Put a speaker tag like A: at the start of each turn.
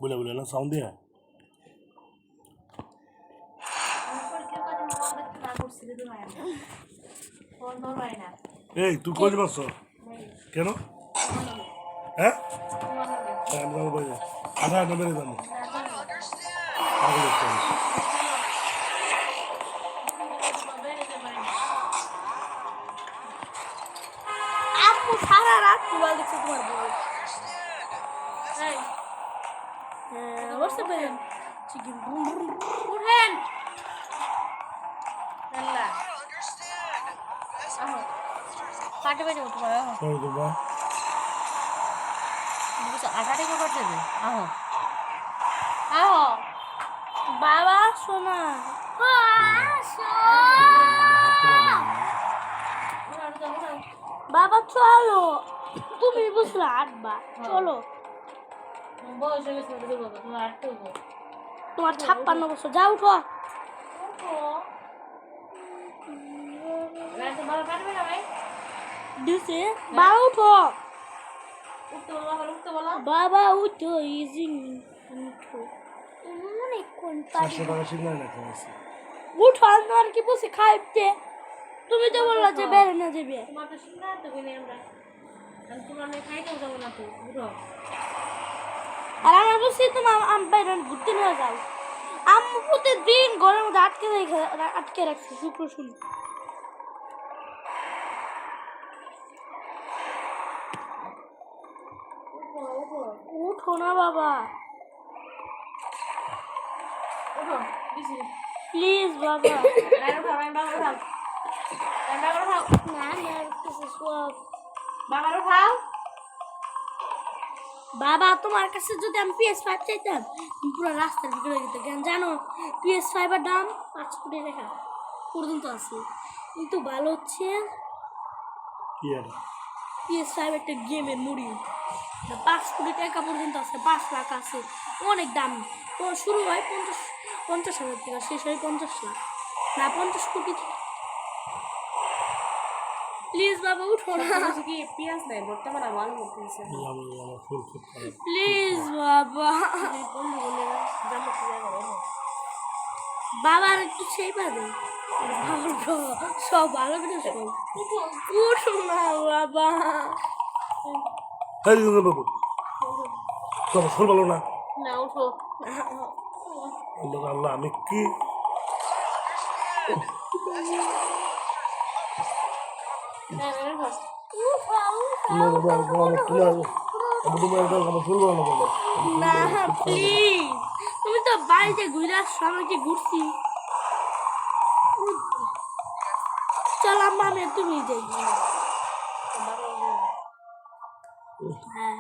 A: বলে বলে না সাউন্ড দিয়ে এই তুই কই যাচ্ছ কেন হ্যাঁ আমি যাবো বাইরে আধা ঘন্টা বেড়ে যাবো
B: আপু সারা রাত মোবাইল দেখছে তোমার বউ বসতে পারেন চিকেন উঠেন কাটে বেজে উঠতে পারো আটাটি করতে দেবে আহো আহো বাবা শোনা বাবা চলো তুমি বুঝলো আটবা চলো তোমার 56 বছর যা উঠো দিছে বাবা উঠো বাবা উঠো ইজি উঠো উঠো আর কি বসে খাইতে তুমি তো বললা যে বের না যাবে আর আমার বসে তোমার বাইরে ঘুরতে নিয়ে যাও আম্মু প্রতিদিন ঘরের মধ্যে আটকে রাখছে শুক্র শনি উঠো না বাবা প্লিজ বাবা বাবা তোমার কাছে যদি আমি PS5 চাইতাম পুরো রাস্তার ভিতরে যেতে কেন জানো PS5 এর দাম 5 কোটি টাকা পর্যন্ত আছে কিন্তু ভালো হচ্ছে PS5 একটা গেমের মুড়ি 5 কোটি টাকা পর্যন্ত আছে 5 লাখ আছে অনেক দাম তো শুরু হয় 50,000 থেকে শেষ হয় 50 লাখ না 50 কোটি প্লিজ বাবা উঠো না কি পিয়াস নাই বর্তমানে আমার করতেছে প্লিজ বাবা বাবার একটু সেই পাবে সব ভালো করে সব উঠো না বাবা
A: বাবু তোমার শোল ভালো না
B: না উঠো
A: আল্লাহ আমি কি
B: তুমি তো বাড়িতে ঘুরে আসছো আমি কি ঘুরছি চল আমি তুমি যাই হ্যাঁ